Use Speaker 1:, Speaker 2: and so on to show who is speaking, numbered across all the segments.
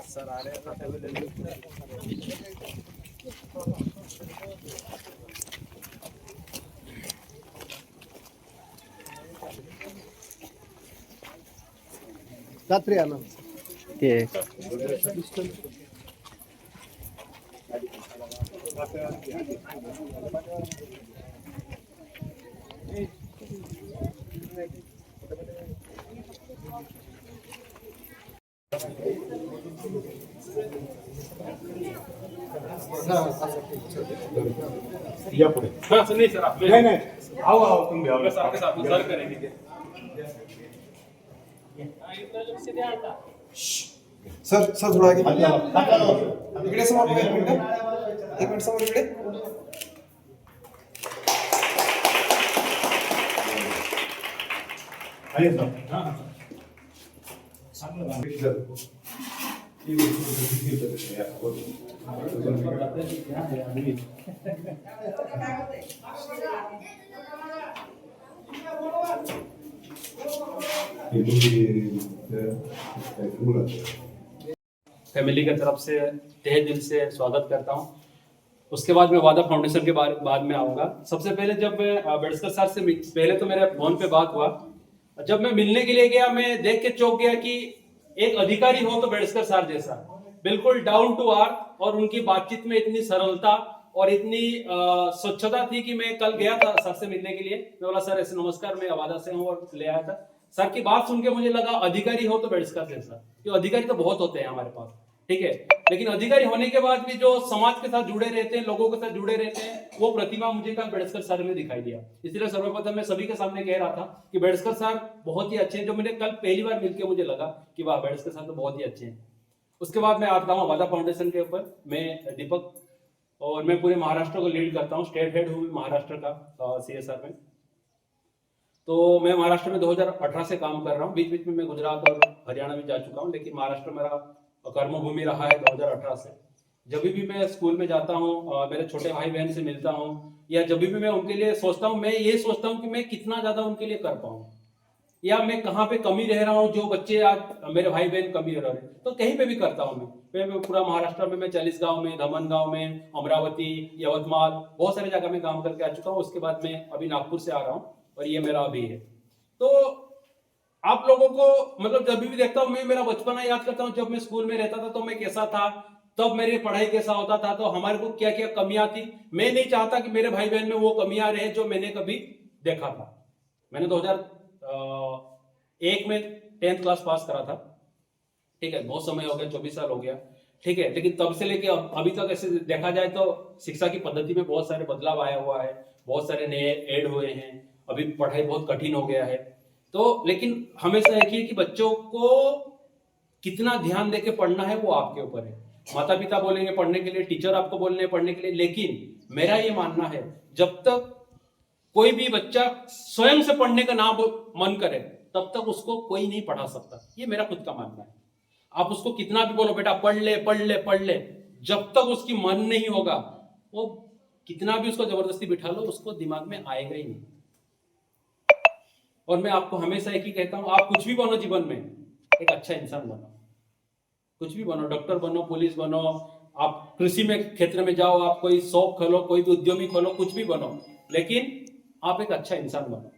Speaker 1: Sir आ रहे हैं।
Speaker 2: रात्री आना
Speaker 1: ते
Speaker 3: या पुढे
Speaker 4: नहीं सर आप
Speaker 3: नाही नाही आओ आओ तुम्ही आओ
Speaker 4: साथ सर करेंगे
Speaker 2: सर सर थोड़ा आगे इकडे समोर बघा, एक मिनिट समोर इकडे
Speaker 3: आहे सर हां
Speaker 4: फैमिली की तरफ से तहे दिल से स्वागत करता हूं। उसके बाद मैं वादा फाउंडेशन के बाद में आऊँगा। सबसे पहले जब मैं बेडस्कर सर से पहले तो मेरे फोन पे बात हुआ, जब मैं मिलने के लिए गया मैं देख के चौंक गया कि एक अधिकारी हो तो बेडस्कर सर जैसा, बिल्कुल डाउन टू अर्थ, और उनकी बातचीत में इतनी सरलता और इतनी स्वच्छता थी कि मैं कल गया था सर से मिलने के लिए। मैं बोला सर ऐसे नमस्कार, मैं अवादा से हूँ, और ले आया था। सर की बात सुन के मुझे लगा अधिकारी हो तो बेडस्कर जैसा, क्योंकि अधिकारी तो बहुत होते हैं हमारे पास, ठीक है, लेकिन अधिकारी होने के बाद भी जो समाज के साथ जुड़े रहते हैं, लोगों के साथ जुड़े रहते हैं, वो प्रतिमा मुझे कल बेडस्कर सर में दिखाई दिया। इसलिए सर्वप्रथम मैं सभी के सामने कह रहा था कि बेडस्कर सर बहुत ही अच्छे हैं। जो मैंने कल पहली बार मिलकर मुझे लगा कि वाह, बेडस्कर सर तो बहुत ही अच्छे हैं। उसके बाद मैं आता हूँ वादा फाउंडेशन के ऊपर। मैं दीपक, और मैं पूरे महाराष्ट्र को लीड करता हूँ, स्टेट हेड हूँ महाराष्ट्र का CSR में। तो मैं महाराष्ट्र में 2018 से काम कर रहा हूँ। बीच बीच में मैं गुजरात और हरियाणा भी जा चुका हूँ, लेकिन महाराष्ट्र मेरा कर्मभूमि रहा है 2018 से। जब भी मैं स्कूल में जाता हूँ, मेरे छोटे भाई बहन से मिलता हूँ, या जब भी मैं उनके लिए सोचता हूँ, मैं ये सोचता हूँ कि मैं कितना ज्यादा उनके लिए कर पाऊँ, या मैं कहाँ पे कमी रह रहा हूँ, जो बच्चे आज मेरे भाई बहन कमी रह रहे हैं, तो कहीं पे भी करता हूँ मैं पूरा महाराष्ट्र में, मैं 40 गांव में, धमन गांव में, अमरावती, यवतमाल, बहुत सारे जगह में काम करके आ चुका हूँ। उसके बाद मैं अभी नागपुर से आ रहा हूँ, और ये मेरा अभी है। तो आप लोगों को मतलब जब भी देखता हूँ, मैं मेरा बचपना याद करता हूँ। जब मैं स्कूल में रहता था तो मैं कैसा था, तब मेरी पढ़ाई कैसा होता था, तो हमारे को क्या क्या कमियां थी। मैं नहीं चाहता कि मेरे भाई बहन में वो कमियां रहे जो मैंने कभी देखा था। मैंने 2001 में 10th क्लास पास करा था, ठीक है, बहुत समय हो गया, 24 साल हो गया, ठीक है, लेकिन तब से लेके अभी तक ऐसे देखा जाए तो शिक्षा की पद्धति में बहुत सारे बदलाव आया हुआ है, बहुत सारे नए ऐड हुए हैं, अभी पढ़ाई बहुत कठिन हो गया है। तो लेकिन हमेशा एक ही कि बच्चों को कितना ध्यान देके पढ़ना है वो आपके ऊपर है। माता पिता बोलेंगे पढ़ने के लिए, टीचर आपको बोल रहे हैं पढ़ने के लिए, लेकिन मेरा ये मानना है जब तक कोई भी बच्चा स्वयं से पढ़ने का ना मन करे तब तक उसको कोई नहीं पढ़ा सकता। ये मेरा खुद का मानना है। आप उसको कितना भी बोलो बेटा पढ़ ले पढ़ ले पढ़ ले, जब तक उसकी मन नहीं होगा, वो कितना भी उसको जबरदस्ती बिठा लो, उसको दिमाग में आएगा ही नहीं। और मैं आपको हमेशा एक ही कहता हूं, आप कुछ भी बनो जीवन में, एक अच्छा इंसान बनो, कुछ भी बनो, डॉक्टर बनो, पुलिस बनो, आप कृषि में क्षेत्र में जाओ, आप कोई शॉप खोलो, कोई भी उद्यमी खोलो, कुछ भी बनो, लेकिन आप एक अच्छा इंसान बनो।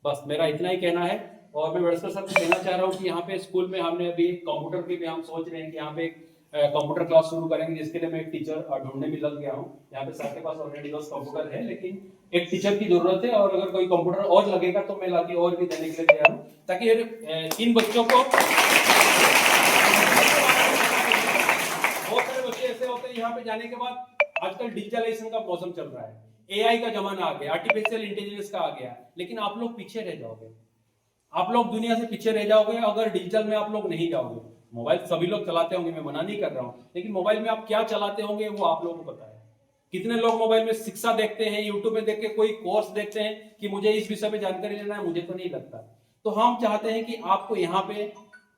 Speaker 4: बस मेरा इतना ही कहना है। और मैं बेडस्कर सर को कहना चाह रहा हूँ कि यहाँ पे स्कूल में हमने अभी कंप्यूटर की भी हम सोच रहे हैं कि यहाँ पे कंप्यूटर क्लास शुरू करेंगे, जिसके लिए मैं एक टीचर ढूंढने में लग गया हूँ। यहाँ पे सर के पास ऑलरेडी 10 कंप्यूटर है, लेकिन एक टीचर की जरूरत है, और अगर कोई कंप्यूटर और लगेगा तो मैं लाके और भी देने के लिए तैयार हूँ, ताकि इन बच्चों को, बहुत सारे बच्चे ऐसे होते हैं यहाँ पे जाने के बाद, आजकल डिजिटलाइजेशन का मौसम चल रहा है, AI का जमाना आ गया, आर्टिफिशियल इंटेलिजेंस का आ गया, लेकिन आप लोग पीछे रह जाओगे, आप लोग दुनिया से पीछे रह जाओगे अगर डिजिटल में आप लोग नहीं जाओगे। मोबाइल सभी लोग चलाते होंगे, मैं मना नहीं कर रहा हूँ, लेकिन मोबाइल में आप क्या चलाते होंगे वो आप लोगों को पता है। कितने लोग मोबाइल में शिक्षा देखते हैं, यूट्यूब में देख के कोई कोर्स देखते हैं कि मुझे इस विषय में जानकारी लेना है, मुझे तो नहीं लगता। तो हम चाहते हैं कि आपको यहाँ पे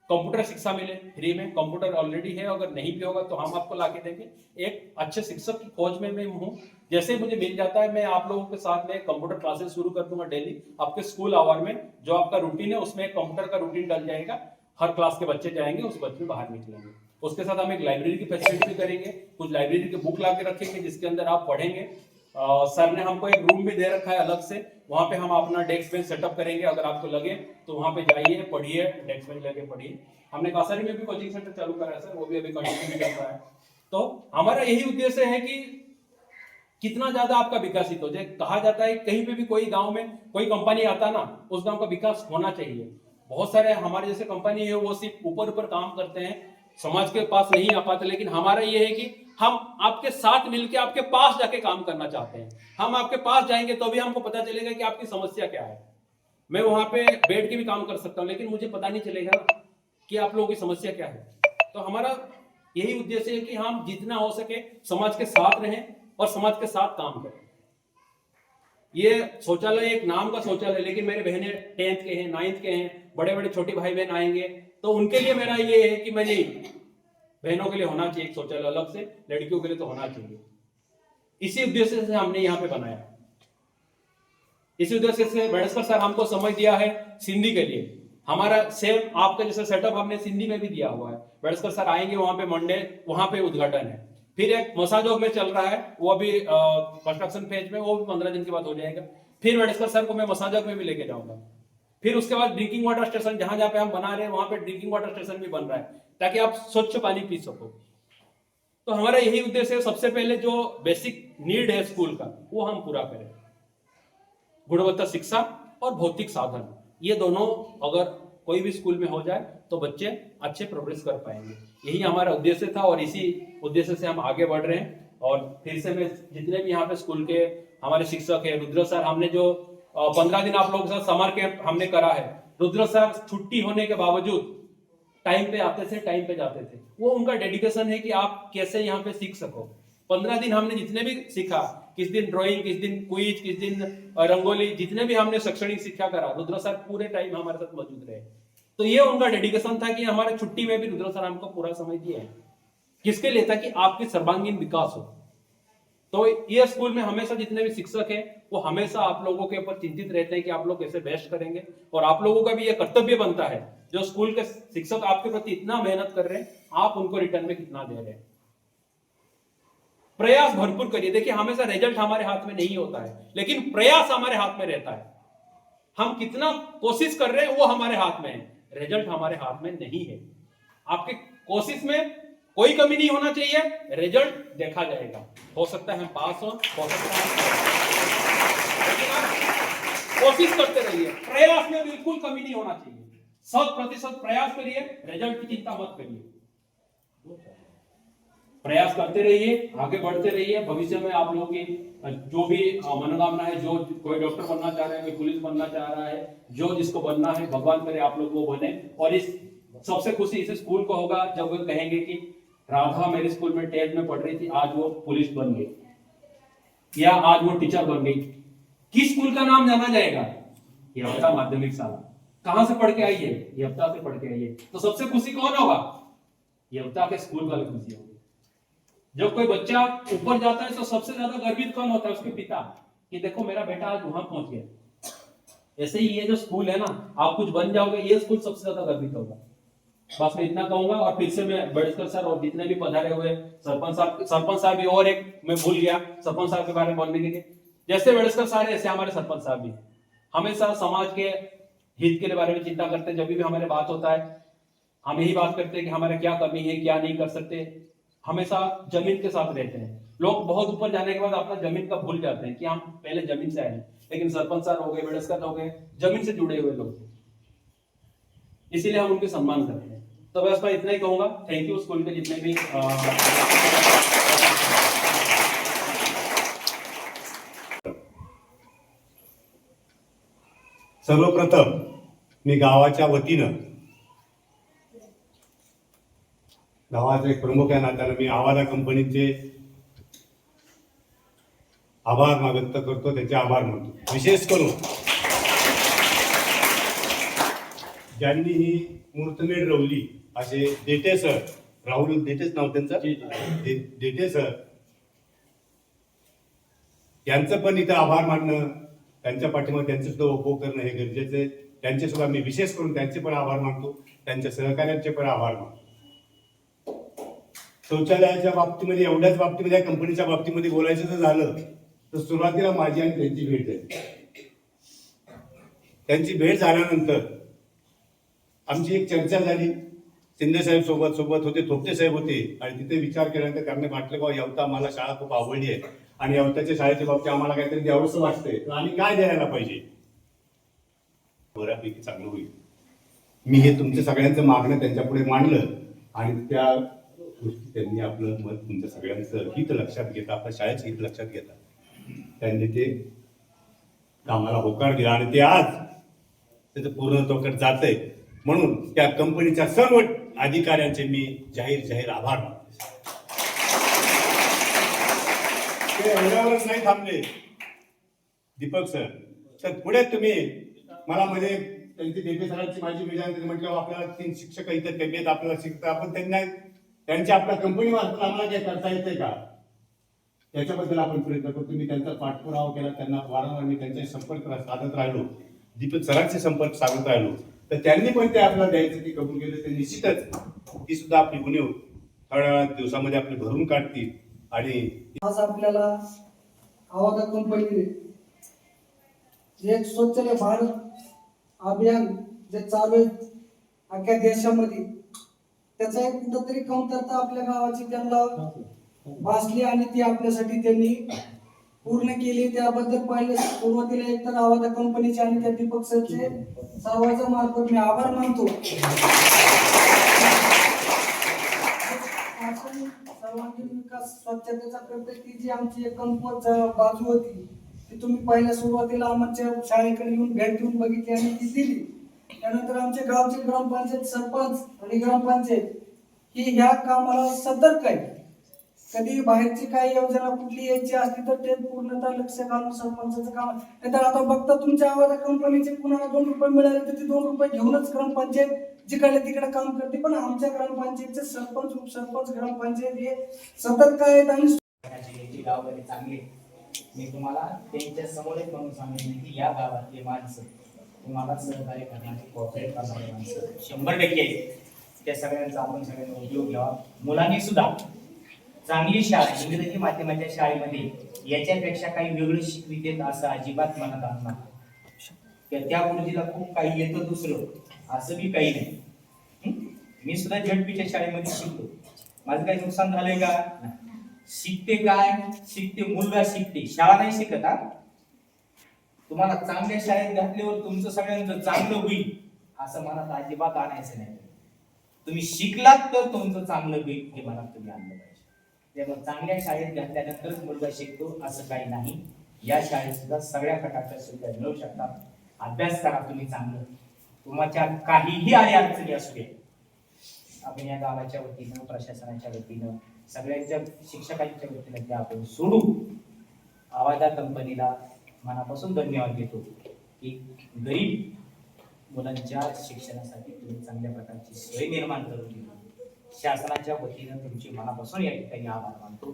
Speaker 4: कंप्यूटर शिक्षा मिले फ्री में। कंप्यूटर ऑलरेडी है, अगर नहीं भी होगा तो हम आपको ला के देंगे। एक अच्छे शिक्षक की खोज में मैं हूँ। जैसे ही मुझे मिल जाता है मैं आप लोगों के साथ में कंप्यूटर क्लासेस शुरू कर दूंगा डेली आपके स्कूल आवर में। जो आपका रूटीन है उसमें कंप्यूटर का रूटीन डल जाएगा। हर क्लास के बच्चे जाएंगे, उस बच्चे बाहर निकलेंगे। उसके साथ हम एक लाइब्रेरी की फैसिलिटी भी करेंगे। कुछ लाइब्रेरी की बुक ला के रखेंगे जिसके अंदर आप पढ़ेंगे। सर ने हमको एक रूम भी दे रखा है अलग से, वहां पे हम अपना डेस्क बेंच सेटअप करेंगे। अगर आपको लगे तो वहां पे जाइए, पढ़िए, डेस्क बेंच लेके पढ़िए। हमने कासारी में भी कोचिंग सेंटर चालू करा है सर, वो भी अभी कंटिन्यू भी कर रहा है। तो हमारा यही उद्देश्य है कि कितना ज्यादा आपका विकसित हो जाए। कहा जाता है कहीं पे भी कोई गांव में कोई कंपनी आता ना, उस गांव का विकास होना चाहिए। बहुत सारे हमारे जैसे कंपनी है वो सिर्फ ऊपर ऊपर काम करते हैं, समाज के पास नहीं आ पाते। लेकिन हमारा ये है कि हम आपके साथ मिलकर आपके पास जाके काम करना चाहते हैं। हम आपके पास जाएंगे तो भी हमको पता चलेगा कि आपकी समस्या क्या है। मैं वहां पे बैठ के भी काम कर सकता हूं, लेकिन मुझे पता नहीं चलेगा कि आप लोगों की समस्या क्या है। तो हमारा यही उद्देश्य है कि हम जितना हो सके समाज के साथ रहें और समाज के साथ काम करें। ये शौचालय एक नाम का शौचालय, लेकिन मेरे बहनें 10th के हैं, 9th के हैं, बड़े बड़े छोटे भाई बहन आएंगे तो उनके लिए मेरा ये है कि मैं नहीं, बहनों के लिए होना चाहिए एक शौचालय अलग से, लड़कियों के लिए तो होना चाहिए। इसी उद्देश्य से हमने यहाँ पे बनाया। इसी उद्देश्य से बेड़सकर सर हमको समझ दिया है सिंधी के लिए। हमारा सेम आपका जैसा सेटअप हमने सिंधी में भी दिया हुआ है। बेड़सकर सर आएंगे वहां पे मंडे, वहां पे उद्घाटन है। फिर एक मसाजोग में चल रहा है, वो अभी कंस्ट्रक्शन फेज में, वो भी 15 दिन के बाद हो जाएगा। फिर बेड़सकर सर को मैं मसाजोग में भी लेके जाऊंगा। फिर उसके बाद ड्रिंकिंग वाटर स्टेशन, जहां जहां पे हम बना रहे हैं वहां पे ड्रिंकिंग वाटर स्टेशन भी बन रहा है, ताकि आप स्वच्छ पानी पी सको। तो हमारा यही उद्देश्य है, सबसे पहले जो बेसिक नीड है स्कूल का वो हम पूरा करें। गुणवत्ता शिक्षा और भौतिक साधन, ये दोनों अगर कोई भी स्कूल में हो जाए तो बच्चे अच्छे प्रोग्रेस कर पाएंगे। यही हमारा उद्देश्य था और इसी उद्देश्य से हम आगे बढ़ रहे हैं। और फिर से मैं जितने भी यहाँ पे स्कूल के हमारे शिक्षक है, रुद्र सर, हमने जो 15 दिन आप लोगों के साथ समर कैंप हमने करा है, रुद्र सर छुट्टी होने के बावजूद टाइम पे आते थे, टाइम पे जाते थे। वो उनका डेडिकेशन है कि आप कैसे यहाँ पे सीख सको। 15 दिन हमने जितने भी सीखा, किस दिन ड्राइंग, किस दिन क्विज, किस दिन रंगोली, जितने भी हमने शैक्षणिक शिक्षा करा, रुद्र सर पूरे टाइम हमारे साथ मौजूद रहे। तो ये उनका डेडिकेशन था कि हमारे छुट्टी में भी रुद्र सर हमको पूरा समय दिया है। किसके लिए? ताकि आपकी सर्वांगीण विकास हो। तो ये स्कूल में हमेशा जितने भी शिक्षक हैं वो हमेशा आप लोगों के ऊपर चिंतित रहते हैं कि आप लोग कैसे बेस्ट करेंगे। और आप लोगों का भी ये कर्तव्य बनता है, जो स्कूल के शिक्षक आपके प्रति इतना मेहनत कर रहे हैं, आप उनको रिटर्न में कितना दे रहे हैं। प्रयास भरपूर करिए। देखिए, हमेशा रिजल्ट हमारे हाथ में नहीं होता है, लेकिन प्रयास हमारे हाथ में रहता है। हम कितना कोशिश कर रहे हैं वो हमारे हाथ में है, रिजल्ट हमारे हाथ में नहीं है। आपके कोशिश में कोई कमी नहीं होना चाहिए, रिजल्ट देखा जाएगा। हो सकता है हम पास हो सकता है, लेकिन आप कोशिश करते रहिए। प्रयास में बिल्कुल कमी नहीं होना चाहिए। 100% प्रयास करिए, रिजल्ट की चिंता मत करिए। प्रयास करते रहिए, आगे बढ़ते रहिए। भविष्य में आप लोगों की जो भी मनोकामना है, जो कोई डॉक्टर बनना चाह रहे हैं, कोई पुलिस बनना चाह रहा है, जो जिसको बनना है, भगवान करे आप लोग वो बने। और इस सबसे खुशी इस स्कूल को होगा जब वो कहेंगे कि राधा मेरे स्कूल में 10th में पढ़ रही थी, आज वो पुलिस बन गई या आज वो टीचर बन गई। किस स्कूल का नाम जाना जाएगा? यवता माध्यमिक शाला। कहां से पढ़ के आई है? यवता से पढ़ के आई है। तो सबसे खुशी कौन होगा? यवता के स्कूल वाले खुशी होगी। जब कोई बच्चा ऊपर जाता है तो सबसे ज्यादा गर्वित कौन होता है? उसके पिता, कि देखो मेरा बेटा आज वहां पहुंच गया। ऐसे ही ये जो स्कूल है ना, आप कुछ बन जाओगे, ये स्कूल सबसे ज्यादा गर्वित होगा। बस मैं इतना कहूंगा। और फिर से मैं बेड़सकर सर और जितने भी पधारे हुए सरपंच साहब भी, और एक मैं भूल गया सरपंच साहब के बारे में बोलने के लिए, जैसे बेड़सकर साहब ऐसे हमारे सरपंच साहब भी हमेशा समाज के हित के बारे में चिंता करते हैं। जब भी हमारे बात होता है हम यही बात करते हैं कि हमारे क्या कमी है, क्या नहीं कर सकते। हमेशा जमीन के साथ रहते हैं। लोग बहुत ऊपर जाने के बाद अपना जमीन का भूल जाते हैं कि हम पहले जमीन से आए हैं, लेकिन सरपंच साहब हो गए, बेड़सकर हो गए, जमीन से जुड़े हुए लोग, इसीलिए हम उनके सम्मान करते हैं। तो बस मैं इतना ही कहूंगा। थैंक यू स्कूल के जितने भी
Speaker 3: सर्वप्रथम मी गावाच्या वतीनं, गावाचा एक प्रमुख या नात्यानं मी आवाजा कंपनीचे आभार व्यक्त करतो, त्याचे आभार मानतो। विशेष करून ज्यांनी ही मूर्तमेढ रवली असे देटे सर, राहुल देटेच नाव त्यांचं, देटे सर यांचं पण इथं आभार मानणं, त्यांच्या पाठीमागे त्यांचं सुद्धा उपभोग करणं हे गरजेचं आहे. त्यांचे सुद्धा मी विशेष करून त्यांचे पण आभार मानतो, त्यांच्या सहकार्यांचे पण आभार मानतो. शौचालयाच्या बाबतीमध्ये, एवढ्याच बाबतीमध्ये, कंपनीच्या बाबतीमध्ये बोलायचं जर झालं तर सुरुवातीला माझी आणि त्यांची भेट झाली. त्यांची भेट झाल्यानंतर आमची एक चर्चा झाली. शिंदे साहेब सोबत होते, थोपटे साहेब होते, आणि तिथे विचार केल्यानंतर त्यांना वाटलं की यवता आम्हाला शाळा खूप आवडली आहे आणि यवताच्या शाळेच्या बाबतीत आम्हाला काहीतरी द्यावंसं वाटतंय, तर आम्ही काय द्यायला पाहिजे, बऱ्यापैकी चांगलं होईल. मी हे तुमच्या सगळ्यांचं मागणं त्यांच्या पुढे मांडलं आणि त्या गोष्टी त्यांनी आपलं मत, तुमच्या सगळ्यांचं हित लक्षात घेता, आपल्या शाळेचं हित लक्षात घेता त्यांनी ते कामाला होकार दिला आणि ते आज त्याचं पूर्णत्वाकडे जातंय. म्हणून त्या कंपनीच्या सर्व अधिकाऱ्यांचे मी जाहीर आभार मानतो. ते एवढ्यावरच नाही थांबले दीपक सर, तर पुढे तुम्ही मला मध्ये त्यांची देते सरांची माझी विचार म्हटलं आपल्याला 3 शिक्षक इतर कमी आहेत, आपल्याला शिकता, आपण त्यांना त्यांच्या आपल्या कंपनी मार्फत आम्हाला काय करता येते का, त्याच्याबद्दल आपण प्रयत्न करतो. मी त्यांचा पाठपुरावा केला, त्यांना वारंवार मी त्यांच्याशी संपर्क साधत राहिलो, दीपक सरांचे संपर्क साधत राहिलो, तर त्यांनी पण ते आपल्याला द्यायचं ते कबूल केलं. ते निश्चितच ती सुद्धा आपली गुन्हे थोड्या दिवसामध्ये आपले भरून काढतील. आणि
Speaker 5: आज आपल्याला आवाजा कंपनीने जे स्वच्छ भारत अभियान जे चालू आहे अख्ख्या देशामध्ये, त्याचा एक कुठंतरी कमतरता आपल्या गावाची त्यांना भासली आणि ती आपल्यासाठी त्यांनी पूर्ण केली. त्याबद्दल पहिले सुरुवातीला एकतर आवाजा कंपनीचे आणि त्या दीपक सरचे सर्वांच्या मार्फत मी आभार मानतो. सर्वांगीण विकास स्वच्छतेचा प्रत्येक ती जी आमची एक कमकुवत बाजू होती ती तुम्ही पहिल्या सुरुवातीला आमच्या शाळेकडे येऊन भेट देऊन बघितली आणि ती दिली. त्यानंतर आमचे गावचे ग्रामपंचायत सरपंच आणि ग्रामपंचायत ही ह्या कामाला सतर्क आहे. कधी बाहेरची काही योजना कुठली यायची असली तर ते पूर्णतः लक्ष घालून सरपंचाचं काम. नाहीतर आता बघता तुमच्या आवाजा कंपनीचे कुणाला 2 रुपये मिळाले तर ते 2 रुपये घेऊनच ग्रामपंचायत जिकडे तिकडे काम करते. पण आमच्या ग्रामपंचायतचे सरपंच, उपसरपंच, ग्रामपंचायत हे सतर्क आहेत आणि
Speaker 6: गावाकडे चांगले. मी तुम्हाला त्यांच्या समोरच म्हणून सांगितले की या गावातले माणसं तुम्हाला सहकार्य करणारे, कोऑपरेट करणारे माणसं 100% आहेत. त्या सगळ्यांचा आपण सगळ्यांनी उपयोग घ्यावा. मुलांनी सुद्धा चांगली शाळा, इंग्रजी माध्यमाच्या शाळेमध्ये याच्यापेक्षा काही वेगळं शिकवितेत असं अजिबात मनात आणू नका. त्या गुरुजीला खूप काही येतं दुसरं असं बी काही नाही. मी सुद्धा झडपीच्या शाळेमध्ये शिकलो. माझं काही नुकसान झालंय का? शिकते काय? शिकते मुलगा शिकते, शाळा नाही शिकत. हा, तुम्हाला चांगल्या शाळेत घातल्यावर तुमचं सगळ्यांचं चांगलं होईल असं मनात अजिबात आणायचं नाही. तुम्ही शिकलात तर तुमचं चांगलं होईल हे मनात तुम्ही आणलं पाहिजे. त्यामुळे चांगल्या शाळेत घातल्यानंतरच मुलगा शिकतो असं काही नाही. या शाळेत सुद्धा सगळ्या प्रकारच्या सुविधा मिळू शकतात. अभ्यास करा तुम्ही चांगलं. तुमच्या काहीही अडचणी असू दे, आपण या गावाच्या वतीनं, प्रशासनाच्या वतीनं, सगळ्यांच्या शिक्षकांच्या वतीनं त्या आपण सोडू. आवाजा कंपनीला मनापासून धन्यवाद देतो की गरीब मुलांच्या शिक्षणासाठी तुम्ही चांगल्या प्रकारची सोय निर्माण करून दिली. शासनाच्या वतीनं तुमची मनापासून या ठिकाणी आभार मानतो.